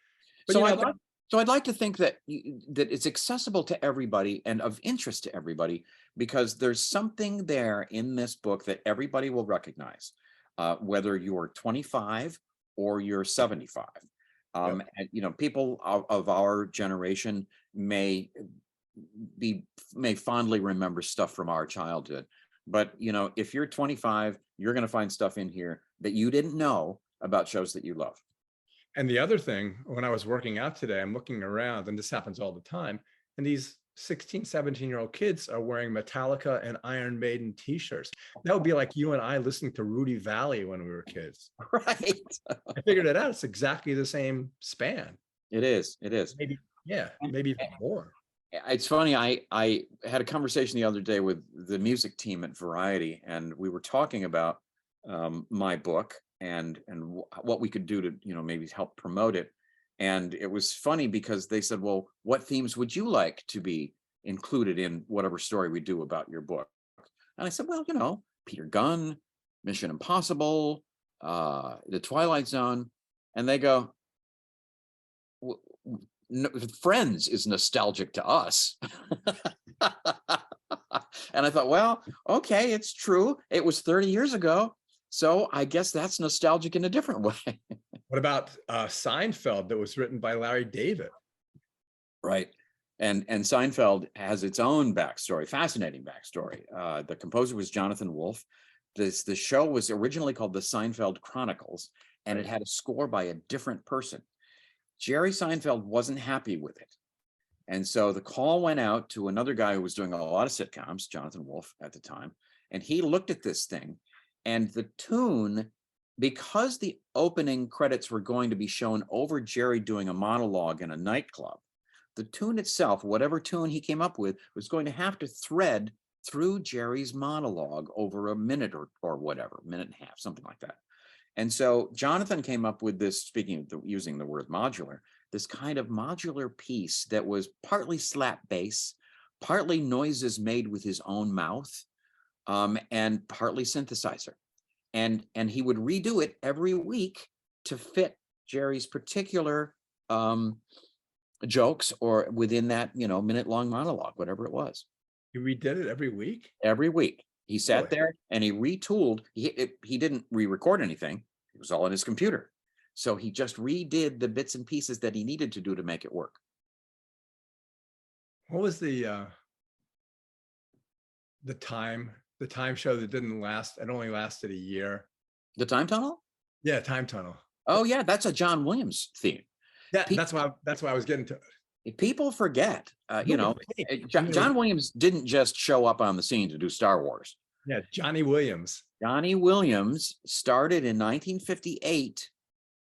But so I'd like to think that it's accessible to everybody and of interest to everybody, because there's something there in this book that everybody will recognize, whether you're 25 or you're 75. And you know, people of our generation may fondly remember stuff from our childhood, but you know, if you're 25, you're going to find stuff in here that you didn't know about shows that you love. And the other thing, when I was working out today, I'm looking around, and this happens all the time, and these 16, 17-year-old kids are wearing Metallica and Iron Maiden t-shirts. That would be like you and I listening to Rudy Valley when we were kids. Right. I figured it out. It's exactly the same span. It is. It is. Maybe, yeah, maybe even more. It's funny. I had a conversation the other day with the music team at Variety, and we were talking about my book and what we could do to, maybe help promote it. And it was funny because they said, well, what themes would you like to be included in whatever story we do about your book? And I said, well, Peter Gunn, Mission Impossible, The Twilight Zone. And they go, Friends is nostalgic to us. And I thought, well, okay, it's true. It was 30 years ago. So I guess that's nostalgic in a different way. What about Seinfeld that was written by Larry David? Right. And Seinfeld has its own backstory, fascinating backstory. The composer was Jonathan Wolfe. The show was originally called The Seinfeld Chronicles, and it had a score by a different person. Jerry Seinfeld wasn't happy with it. And so the call went out to another guy who was doing a lot of sitcoms, Jonathan Wolfe at the time, and he looked at this thing, and the tune, because the opening credits were going to be shown over Jerry doing a monologue in a nightclub, the tune itself, whatever tune he came up with, was going to have to thread through Jerry's monologue over a minute or whatever, minute and a half, something like that. And so Jonathan came up with this, speaking of using the word modular, this kind of modular piece that was partly slap bass, partly noises made with his own mouth, and partly synthesizer. And he would redo it every week to fit Jerry's particular jokes or within that, minute-long monologue, whatever it was. He redid it every week? Every week. He sat there and he retooled. He didn't re-record anything. It was all on his computer. So he just redid the bits and pieces that he needed to do to make it work. What was the time show that didn't last? It only lasted a year. The Time Tunnel? Yeah, Time Tunnel. Oh yeah, that's a John Williams theme. Yeah, that's why I was getting to it. People forget, John Williams didn't just show up on the scene to do Star Wars. Yeah, Johnny Williams. Johnny Williams started in 1958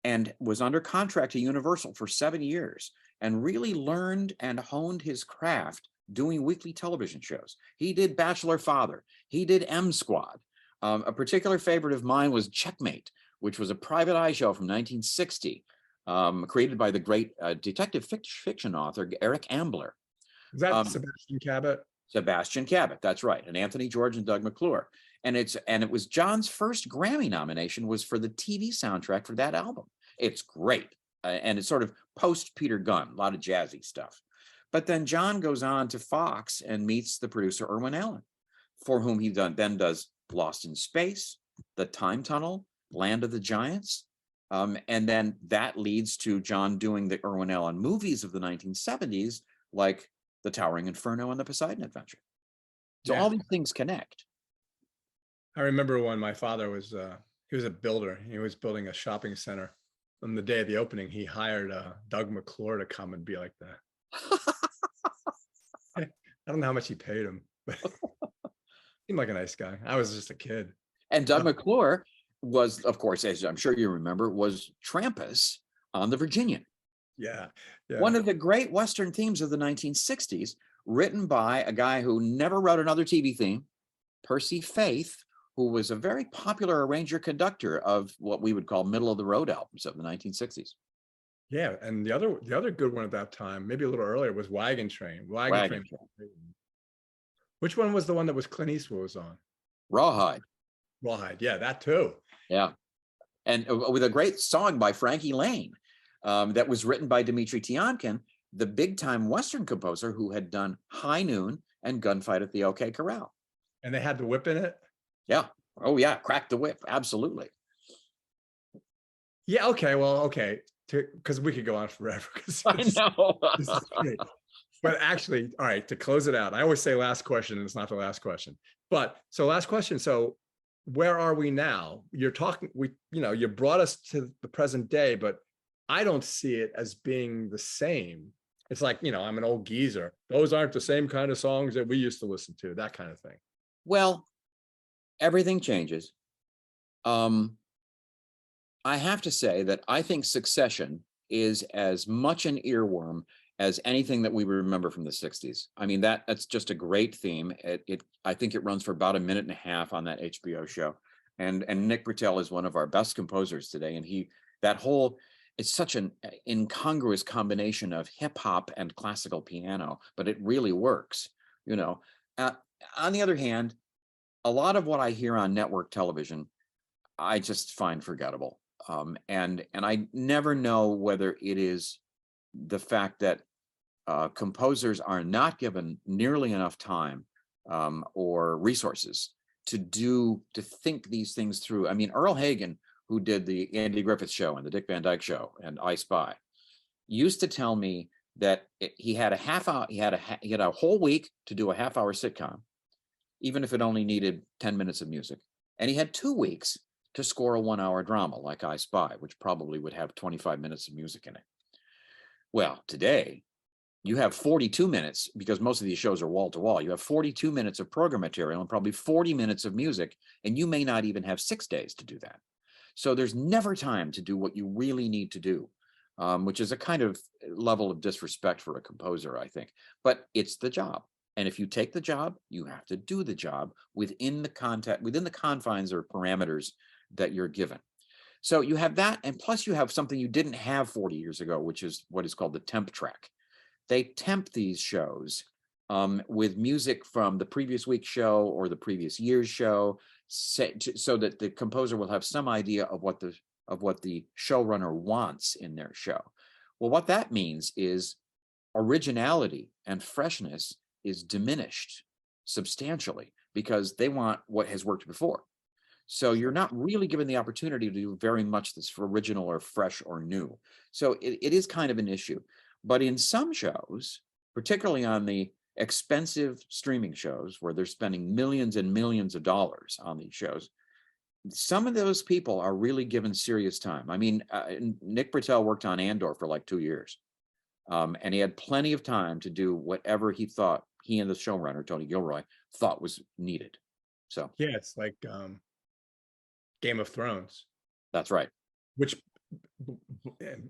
and was under contract to Universal for 7 years and really learned and honed his craft doing weekly television shows. He did Bachelor Father. He did M Squad. A particular favorite of mine was Checkmate, which was a private eye show from 1960, created by the great detective fiction author Eric Ambler. Is that Sebastian Cabot? Sebastian Cabot, that's right, and Anthony George and Doug McClure. And it was John's first Grammy nomination was for the TV soundtrack for that album. It's great, and it's sort of post Peter Gunn, a lot of jazzy stuff. But then John goes on to Fox and meets the producer Irwin Allen, for whom he then does Lost in Space, The Time Tunnel, Land of the Giants. And then that leads to John doing the Irwin Allen movies of the 1970s, like The Towering Inferno and The Poseidon Adventure. So all these things connect. I remember when my father was, he was a builder. He was building a shopping center. On the day of the opening, he hired Doug McClure to come and be like that. I don't know how much he paid him, but seemed like a nice guy. I was just a kid. And Doug McClure was, of course, as I'm sure you remember, was Trampas on the Virginian. Yeah. One of the great Western themes of the 1960s, written by a guy who never wrote another TV theme, Percy Faith, who was a very popular arranger conductor of what we would call middle of the road albums of the 1960s. Yeah, and the other good one at that time, maybe a little earlier, was Wagon Train. Wagon Train. Which one was the one that was Clint Eastwood was on? Rawhide. Rawhide, yeah, that too. Yeah, and with a great song by Frankie Lane that was written by Dmitri Tiomkin, the big-time Western composer who had done High Noon and Gunfight at the OK Corral. And they had the whip in it? Yeah. Oh, yeah, Crack the Whip, absolutely. Yeah, okay, well, okay. Because we could go on forever. I know. This is great. But actually, all right, to close it out, I always say last question, and it's not the last question. But so last question. So where are we now? You're talking, you brought us to the present day, but I don't see it as being the same. It's like, I'm an old geezer. Those aren't the same kind of songs that we used to listen to, that kind of thing. Well, everything changes. I have to say that I think Succession is as much an earworm as anything that we remember from the 60s. I mean, that's just a great theme. I think it runs for about a minute and a half on that HBO show. And Nick Britell is one of our best composers today. And it's such an incongruous combination of hip hop and classical piano, but it really works, on the other hand, a lot of what I hear on network television, I just find forgettable. And I never know whether it is the fact that composers are not given nearly enough time or resources to think these things through. I mean, Earl Hagen, who did the Andy Griffith Show and the Dick Van Dyke Show and I Spy, used to tell me that he had a whole week to do a half-hour sitcom, even if it only needed 10 minutes of music, and he had 2 weeks to score a 1-hour drama like I Spy, which probably would have 25 minutes of music in it. Well, today you have 42 minutes, because most of these shows are wall to wall. You have 42 minutes of program material and probably 40 minutes of music, and you may not even have 6 days to do that. So there's never time to do what you really need to do, which is a kind of level of disrespect for a composer, I think. But it's the job. And if you take the job, you have to do the job within the confines or parameters that you're given. So you have that, and plus you have something you didn't have 40 years ago, which is what is called the temp track. They temp these shows with music from the previous week's show or the previous year's show, so that the composer will have some idea of what the showrunner wants in their show. Well, what that means is originality and freshness is diminished substantially because they want what has worked before. So you're not really given the opportunity to do very much that's original or fresh or new. So it is kind of an issue. But in some shows, particularly on the expensive streaming shows where they're spending millions and millions of dollars on these shows, some of those people are really given serious time. I mean, Nick Britell worked on Andor for like 2 years, and he had plenty of time to do whatever he thought he and the showrunner, Tony Gilroy, thought was needed. So yeah, it's like Game of Thrones. That's right. Which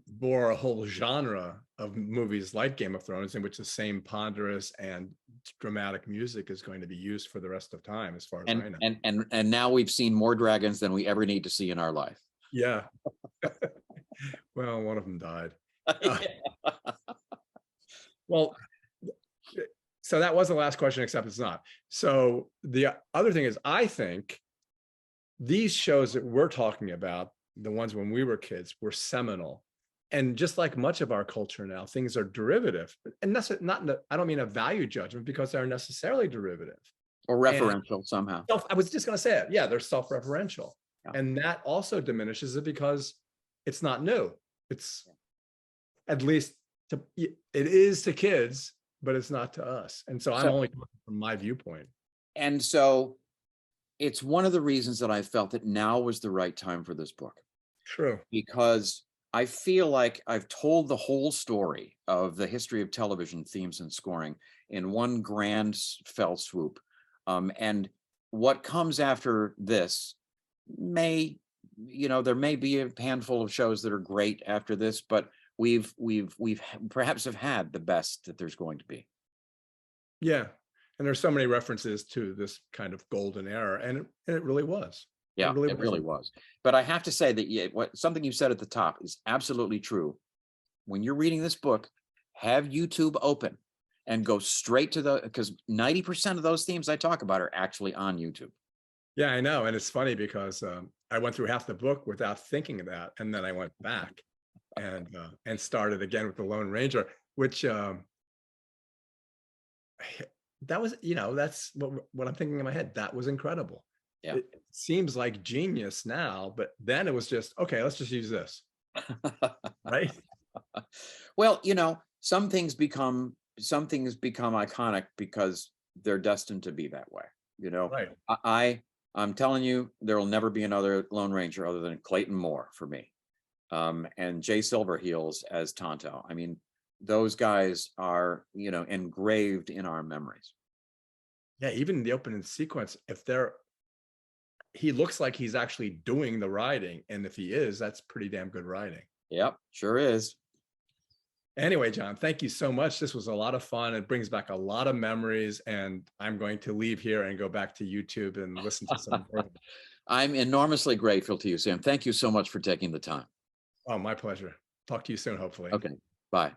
bore a whole genre of movies like Game of Thrones, in which the same ponderous and dramatic music is going to be used for the rest of time, as far as I know. And now we've seen more dragons than we ever need to see in our life. Yeah. Well, one of them died. Well, so that was the last question, except it's not. So the other thing is, I think these shows that we're talking about, the ones when we were kids, were seminal. And just like much of our culture now, things are derivative. And that's not, I don't mean a value judgment, because they're necessarily derivative. Or referential somehow. I was just going to say it. Yeah, they're self-referential. Yeah. And that also diminishes it because it's not new. It's at least, it is to kids, but it's not to us. And so I'm only talking from my viewpoint. And so it's one of the reasons that I felt that now was the right time for this book. True. Because I feel like I've told the whole story of the history of television themes and scoring in one grand fell swoop. And what comes after this there may be a handful of shows that are great after this, but we've perhaps have had the best that there's going to be. Yeah. And there's so many references to this kind of golden era, and it really was. Yeah, it really was. But I have to say that something you said at the top is absolutely true. When you're reading this book, have YouTube open and go straight to because 90% of those themes I talk about are actually on YouTube. Yeah, I know. And it's funny because I went through half the book without thinking of that. And then I went back and started again with the Lone Ranger, which that was, that's what I'm thinking in my head. That was incredible. Yeah. It seems like genius now, but then it was just, okay, let's just use this. Right. Well, some things become iconic because they're destined to be that way. Right. I'm telling you, there will never be another Lone Ranger other than Clayton Moore for me. And Jay Silverheels as Tonto. I mean, those guys are, engraved in our memories. Yeah, even the opening sequence, he looks like he's actually doing the writing. And if he is, that's pretty damn good writing. Yep, sure is. Anyway, John, thank you so much. This was a lot of fun. It brings back a lot of memories, and I'm going to leave here and go back to YouTube and listen to some. I'm enormously grateful to you, Sam. Thank you so much for taking the time. Oh, my pleasure. Talk to you soon, hopefully. Okay, bye.